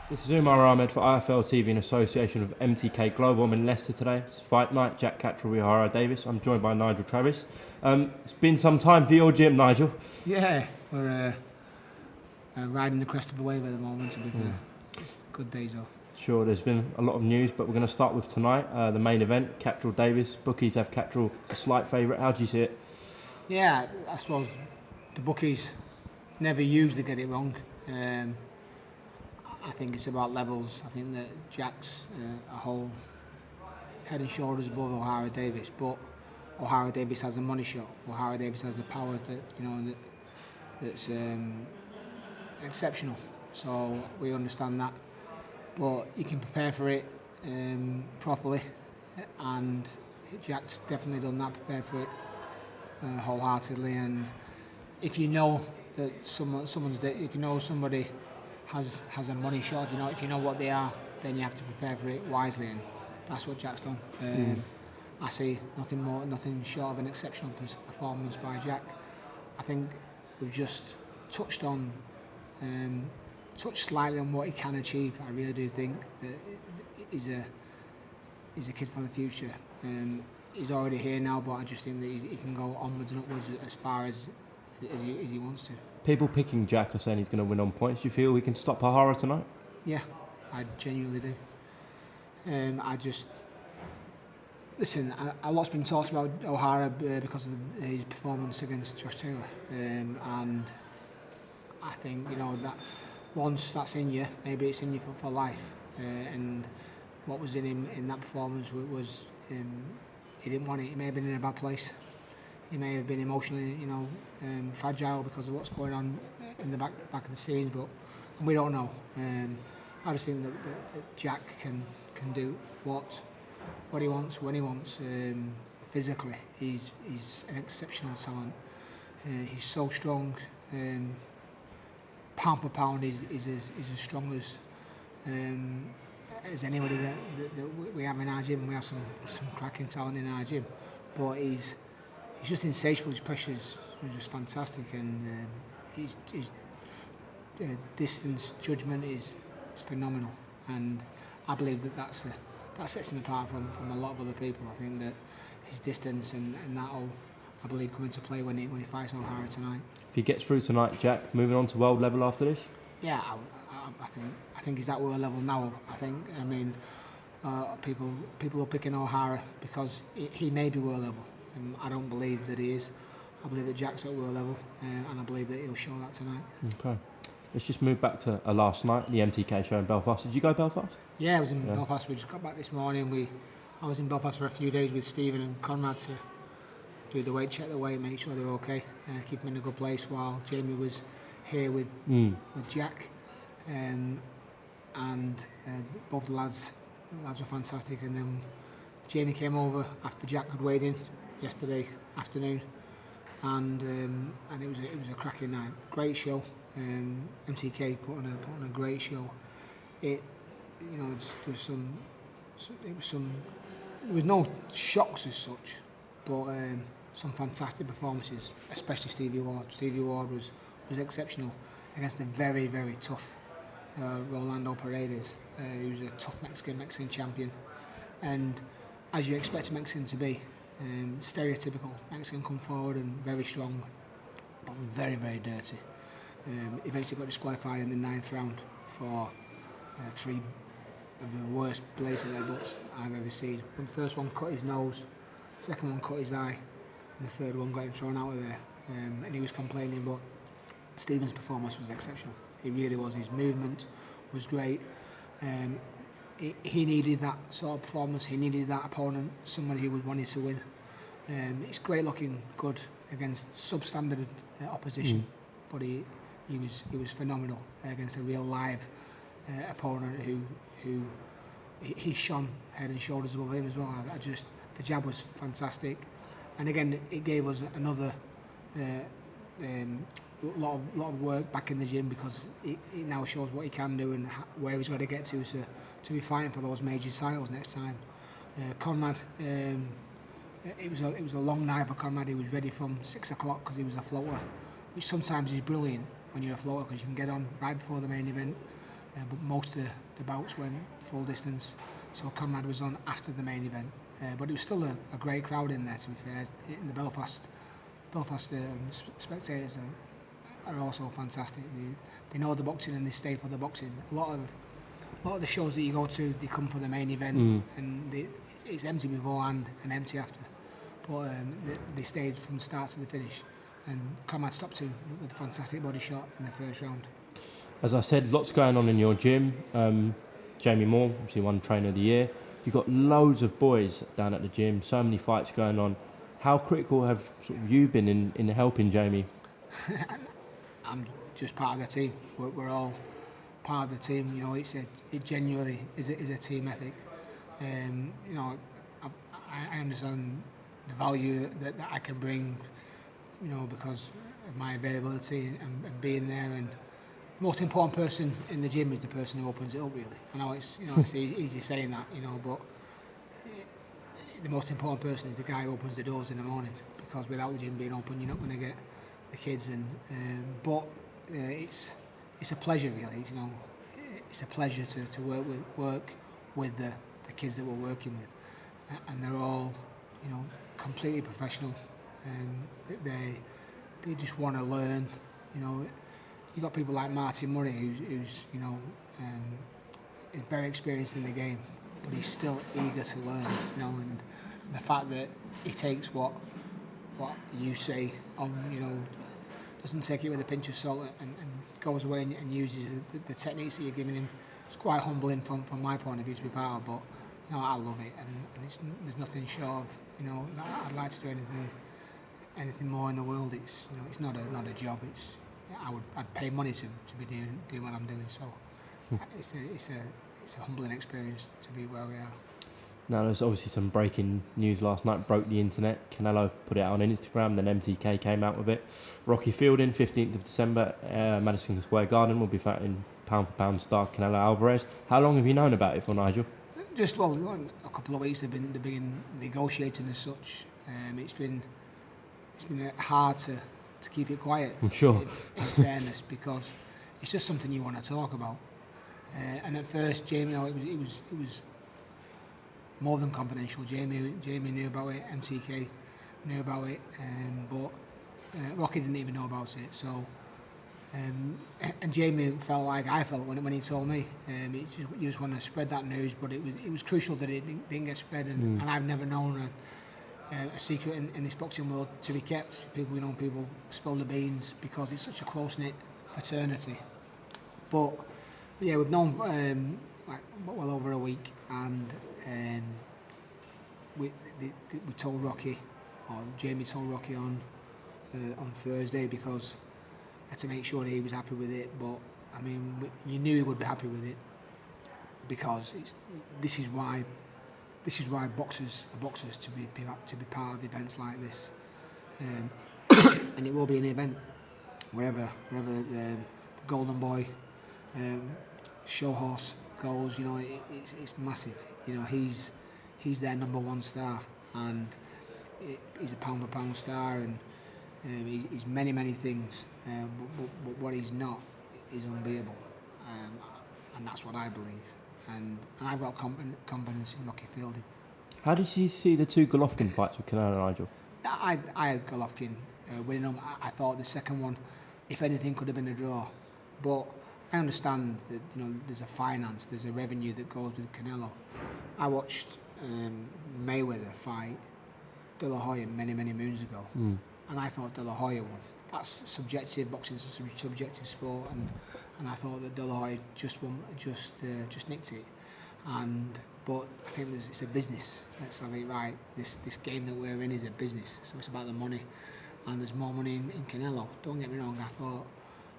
This is UMAR AHMED for IFL TV in association with MTK Global. I'm in Leicester today. It's fight night. Jack Catterall, O'Hara Davis. I'm joined by Nigel Travis. It's been some time for your gym, Nigel. Yeah, we're riding the crest of the wave at the moment, to be fair. It's good days though. Sure, there's been a lot of news, but we're going to start with tonight, the main event, Catterall Davis. Bookies have Catterall a slight favourite. How do you see it? Yeah, I suppose the bookies never usually get it wrong. I think it's about levels. I think that Jack's a whole head and shoulders above O'Hara Davis, but O'Hara Davis has a money shot. O'Hara Davis has the power that's exceptional. So we understand that, but you can prepare for it properly, and Jack's definitely done that. Prepared for it wholeheartedly, and if you know that if you know somebody has a money shot, if you know what they are, then you have to prepare for it wisely, and that's what Jack's done. I see nothing short of an exceptional performance by Jack. I think we've just touched slightly on what he can achieve. I really do think that he's a kid for the future. He's already here now, but I just think that he can go onwards and upwards as far as he wants to. People picking Jack are saying he's going to win on points. Do you feel he can stop O'Hara tonight? Yeah, I genuinely do. Listen, a lot's been talked about O'Hara because of his performance against Josh Taylor, and I think that once that's in you, maybe it's in you for life. And what was in him in that performance was he didn't want it. He may have been in a bad place. He may have been emotionally, fragile because of what's going on in the back of the scenes, and we don't know. I just think that Jack can do what he wants when he wants. Physically, he's an exceptional talent. He's so strong. Pound for pound, he's as strong as anybody that we have in our gym. We have some cracking talent in our gym, but he's just insatiable. His pressure is just fantastic, and his distance judgment is phenomenal. And I believe that sets him apart from a lot of other people. I think that his distance and that'll, I believe, come into play when he fights O'Hara tonight. If he gets through tonight, Jack, moving on to world level after this? Yeah, I think he's at world level now. People are picking O'Hara because he may be world level. I don't believe that he is. I believe that Jack's at world level, and I believe that he'll show that tonight. Okay. Let's just move back to last night, the MTK show in Belfast. Did you go Belfast? Yeah, I was in Belfast. We just got back this morning. I was in Belfast for a few days with Stephen and Conrad to do the weight, check the weight, make sure they're okay, keep them in a good place, while Jamie was here with Jack, and both the lads were fantastic. And then Jamie came over after Jack had weighed in yesterday afternoon, and it was a cracking night. Great show. MTK put on a great show. There was no shocks as such, but some fantastic performances, especially Stevie Ward. Stevie Ward was exceptional against a very, very tough Rolando Paredes, who's a tough Mexican champion, and as you expect a Mexican to be, stereotypical Mexican, come forward and very strong, but very, very dirty. Eventually got disqualified in the 9th round for 3 of the worst blades and headbutts I've ever seen. The first one cut his nose, the second one cut his eye, and the third one got him thrown out of there. And he was complaining, but Stephen's performance was exceptional. He really was. His movement was great. He needed that sort of performance. He needed that opponent, somebody who was wanting to win. It's great looking good against substandard opposition, but he was phenomenal against a real live opponent who he shone head and shoulders above him as well. The jab was fantastic, and again it gave us another lot of work back in the gym, because it now shows what he can do and where he's got to get to be fighting for those major titles next time. Conrad, it was a long night for Conrad. He was ready from 6 o'clock because he was a floater, which sometimes is brilliant when you're a floater, because you can get on right before the main event. but most of the bouts went full distance. So Conrad was on after the main event, but it was still a great crowd in there. To be fair, in the Belfast spectators are also fantastic. They know the boxing and they stay for the boxing. A lot of the shows that you go to, they come for the main event, and it's empty beforehand and empty after. But they stayed from the start to the finish, and Conrad stopped him with a fantastic body shot in the first round. As I said, lots going on in your gym. Jamie Moore, obviously won Trainer of the Year. You've got loads of boys down at the gym, so many fights going on. How critical have you been in helping Jamie? I'm just part of the team. We're all part of the team. You know, it genuinely is a team ethic. You know, I understand the value that I can bring, you know, because of my availability and being there. And the most important person in the gym is the person who opens it up, really. I know it's easy saying that, you know, but the most important person is the guy who opens the doors in the morning, because without the gym being open, you're not going to get the kids in. But it's a pleasure, really. You know, it's a pleasure to work with the kids that we're working with, and they're all, you know, completely professional, and they just want to learn. You know, you've got people like Martin Murray, who's you know, is very experienced in the game, but he's still eager to learn. You know, and the fact that he takes what you say on, you know, doesn't take it with a pinch of salt, and goes away and uses the techniques that you're giving him. It's quite humbling from my point of view to be part of, but you know, I love it, and there's nothing short of, you know, that I'd like to do anything more in the world. It's, you know, it's not a job. I'd pay money to be doing what I'm doing. So it's a humbling experience to be where we are. Now, there's obviously some breaking news last night, broke the internet. Canelo put it out on Instagram, then MTK came out with it. Rocky Fielding, 15th of December, Madison Square Garden, will be fighting pound-for-pound star Canelo Alvarez. How long have you known about it for, Nigel? Just, well, a couple of weeks they've been negotiating as such. It's been hard to keep it quiet. I'm sure. In fairness, because it's just something you want to talk about. And at first, Jamie, you know, it was more than confidential. Jamie knew about it. MTK knew about it, but Rocky didn't even know about it. So, and Jamie felt like I felt when he told me. You just want to spread that news, but it was crucial that it didn't get spread. And I've never known a secret in this boxing world to be kept. People spill the beans because it's such a close-knit fraternity. But yeah, we've known like well over a week, and we told Rocky, or Jamie told Rocky on Thursday, because I had to make sure that he was happy with it. But I mean, you knew he would be happy with it, because this is why boxers are boxers, to be part of events like this, and it will be an event wherever the Golden Boy show horse goes. You know, it's massive. You know, he's their number one star, and he's a pound for pound star, and he's many things. But what he's not is unbeatable, and that's what I believe. And I've got confidence in Rocky Fielding. How did you see the two Golovkin fights with Canelo and Nigel? I had Golovkin winning them. I thought the second one, if anything, could have been a draw. But I understand that, you know, there's a revenue that goes with Canelo. I watched Mayweather fight De La Hoya many moons ago, and I thought De La Hoya won. That's subjective. Boxing's a subjective sport, and I thought that De La Hoya just nicked it. But I think it's a business. Let's have it right. This game that we're in is a business, so it's about the money, and there's more money in Canelo. Don't get me wrong. I thought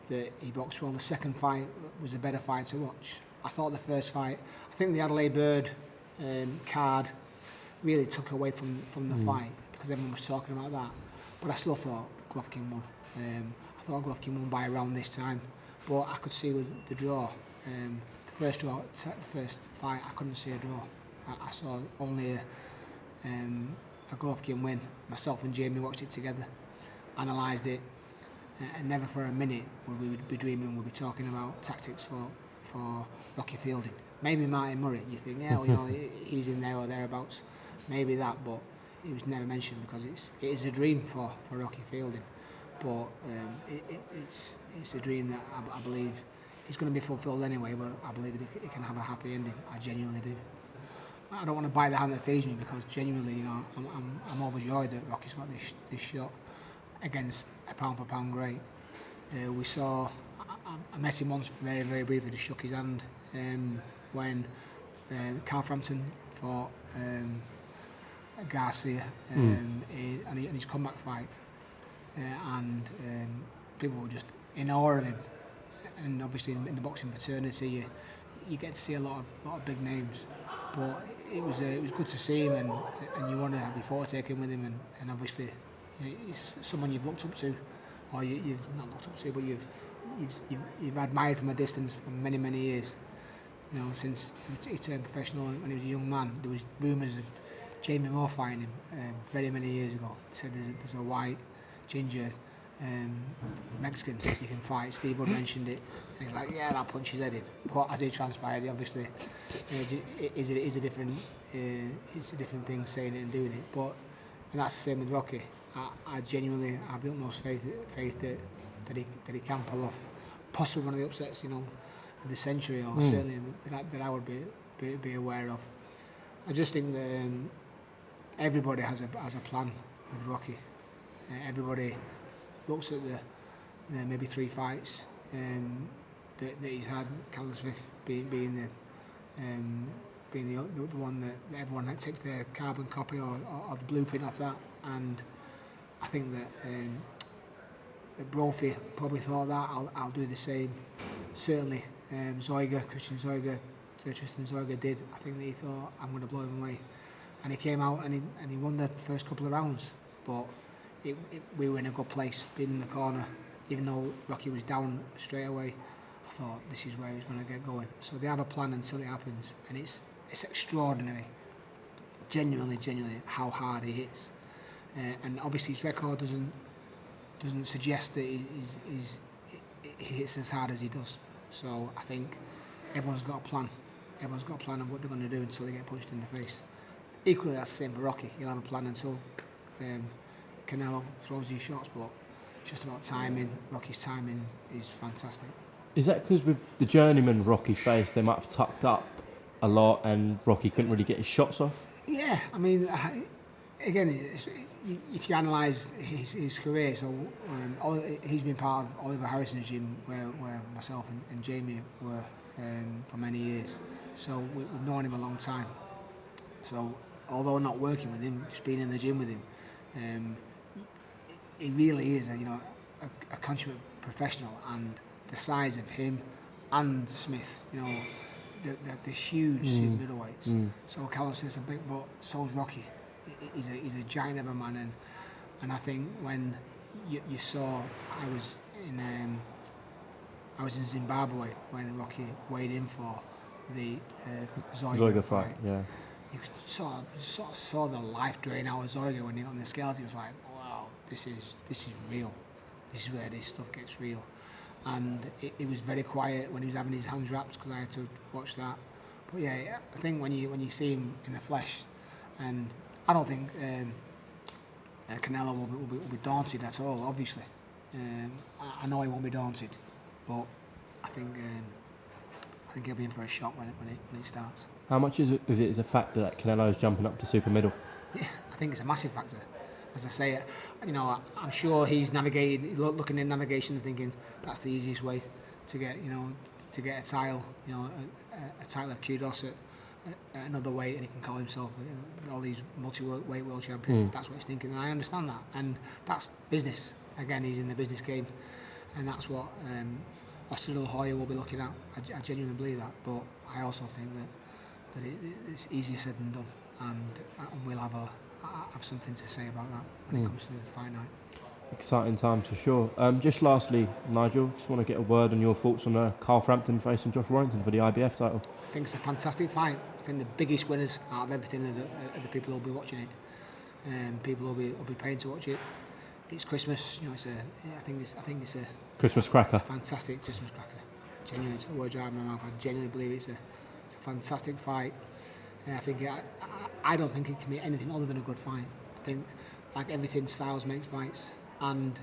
that he boxed well. The second fight was a better fight to watch. I thought the first fight, I think the Adelaide Bird card really took away from the fight, because everyone was talking about that. But I still thought Golovkin won. I thought Golovkin won by around this time, but I could see with the draw. The first fight, I couldn't see a draw. I saw only a Golovkin win. Myself and Jamie watched it together, analysed it, and never for a minute would we be dreaming, we'd be talking about tactics for Rocky Fielding. Maybe Martin Murray. You think, yeah, well, you know, he's in there or thereabouts. Maybe that, but it was never mentioned because it is a dream for Rocky Fielding. But it's a dream that I believe it's going to be fulfilled anyway. But I believe that it can have a happy ending. I genuinely do. I don't want to bite the hand that feeds me because genuinely, you know, I'm overjoyed that Rocky's got this shot against a pound for pound great. We saw. I met him once very, very briefly. Just shook his hand when Carl Frampton fought Garcia in his comeback fight, and people were just in awe of him. And obviously in the boxing fraternity, you get to see a lot of big names. But it was good to see him, and you want to have your photo taken with him, and obviously, you know, he's someone you've looked up to, or you've not looked up to, but you've admired from a distance for many, many years. You know, since he turned professional when he was a young man. There was rumours of Jamie Moore fighting him very many years ago. He said there's a white, ginger Mexican you can fight. Steve Wood mentioned it, and he's like, yeah, I'll punch his head in. But as it transpired, obviously, it's a different thing saying it and doing it. But and that's the same with Rocky. I genuinely have the utmost faith that he can pull off possibly one of the upsets, you know, of the century, or certainly that I would be aware of. I just think that everybody has a plan with Rocky. Everybody looks at the maybe 3 fights that he's had. Callum Smith being the one that everyone takes their carbon copy or the blueprint off that, and I think that Brophy probably thought that I'll do the same. Certainly, Christian Zoiga, Tristan Zoiga did. I think that he thought I'm going to blow him away, and he came out and he won the first couple of rounds, but. We were in a good place, being in the corner. Even though Rocky was down straight away, I thought this is where he's going to get going. So they have a plan until it happens, and it's extraordinary, genuinely how hard he hits. And obviously his record doesn't suggest that he hits as hard as he does. So I think everyone's got a plan. Everyone's got a plan of what they're going to do until they get punched in the face. Equally, that's the same for Rocky. He'll have a plan until. Canelo throws these shots, but it's just about timing. Rocky's timing is fantastic. Is that because with the journeyman Rocky faced, they might have tucked up a lot and Rocky couldn't really get his shots off? Yeah, I mean, again, if you analyse his career, so he's been part of Oliver Harrison's gym where myself and Jamie were for many years. So we've known him a long time. So although not working with him, just being in the gym with him, he really is a consummate professional, and the size of him and Smith, you know, the huge super middleweights. So Callum Smith's a big, but so is Rocky. He's a giant of a man, and I think when you saw, I was in Zimbabwe when Rocky weighed in for the Zoiga fight. Yeah. You sort of saw the life drain out of Zoiga when he got on the scales. He was like, wow, this is real. This is where this stuff gets real. And it was very quiet when he was having his hands wrapped because I had to watch that. But yeah, I think when you see him in the flesh, and I don't think Canelo will be daunted at all. Obviously, I know he won't be daunted, but I think he'll be in for a shock when it starts. How much of it is a factor that Canelo's jumping up to super middle? Yeah, I think it's a massive factor. As I say, you know, I'm sure he's navigated, looking at navigation and thinking that's the easiest way to get a title, you know, a title of kudos at another weight, and he can call himself all these multi-weight world champion. That's what he's thinking, and I understand that, and that's business. Again, he's in the business game, and that's what Austin De La Hoya will be looking at. I genuinely believe that, but I also think that it's easier said than done, and we'll have something to say about that when it comes to the fight night. Exciting times for sure. Just lastly, Nigel, just want to get a word on your thoughts on Carl Frampton facing Josh Warrington for the IBF title. I think it's a fantastic fight. I think the biggest winners out of everything are the people who will be watching it. People will be paying to watch it. It's Christmas, you know. I think it's a Christmas cracker. Fantastic Christmas cracker. Genuinely, it's the words out of my mouth. I genuinely believe it's a fantastic fight. And I don't think it can be anything other than a good fight. I think, like everything, styles makes fights. And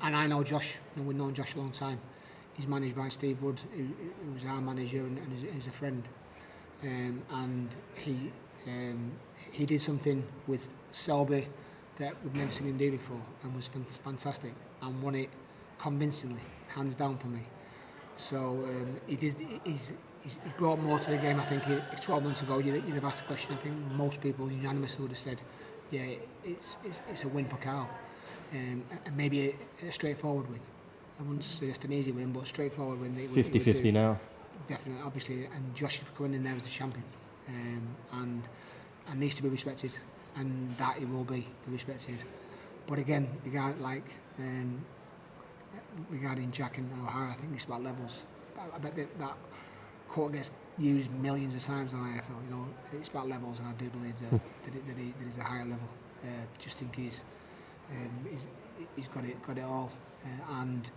I know Josh. We've known Josh a long time. He's managed by Steve Wood, who's our manager and is a friend. And he did something with Selby that we've never seen him do before, and was fantastic, and won it convincingly, hands down for me. So he's brought more to the game. I think if 12 months ago you'd have asked the question, I think most people unanimously would have said, yeah, it's a win for Carl, and maybe a straightforward win. I wouldn't suggest an easy win, but a straightforward win. 50-50 now. Definitely, obviously, and Josh is coming in there as the champion, and needs to be respected, and that he will be respected. But again, regarding Jack and O'Hara, I think it's about levels. I bet that quote gets used millions of times on IFL. You know, it's about levels, and I do believe that he's a higher level. Just think he's got it all, and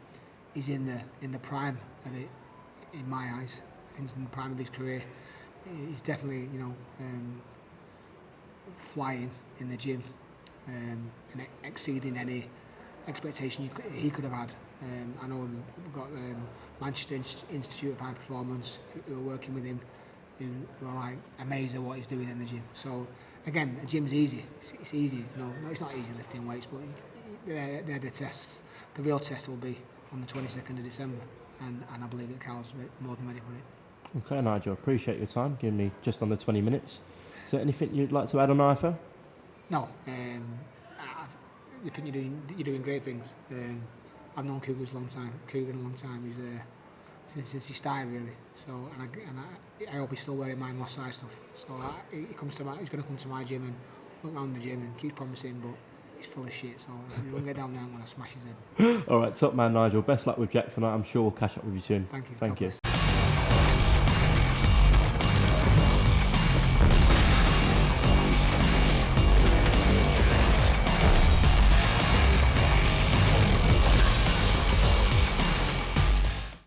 he's in the prime of it. In my eyes, I think he's in the prime of his career. He's definitely, flying in the gym, and exceeding any expectation he could have had. I know we've got Manchester Institute of High Performance who are working with him, who are like amazed at what he's doing in the gym. So again, the gym's easy. It's easy, No, it's not easy lifting weights, but they're the tests. The real test will be on the 22nd of December. And I believe that Carl's more than ready for it. Okay, Nigel, appreciate your time, giving me just under 20 minutes. Is there anything you'd like to add on IFL? No, I think you're doing great things. I've known Cougar a long time. He's since he started really. So I hope he's still wearing my Moss Side stuff. So he's going to come to my gym and look around the gym and keep promising, but he's full of shit, so if you won't get down there, I'm going to smash his head. All right, top man Nigel, best luck with Jack tonight. I'm sure we'll catch up with you soon. Thank you. Thank you.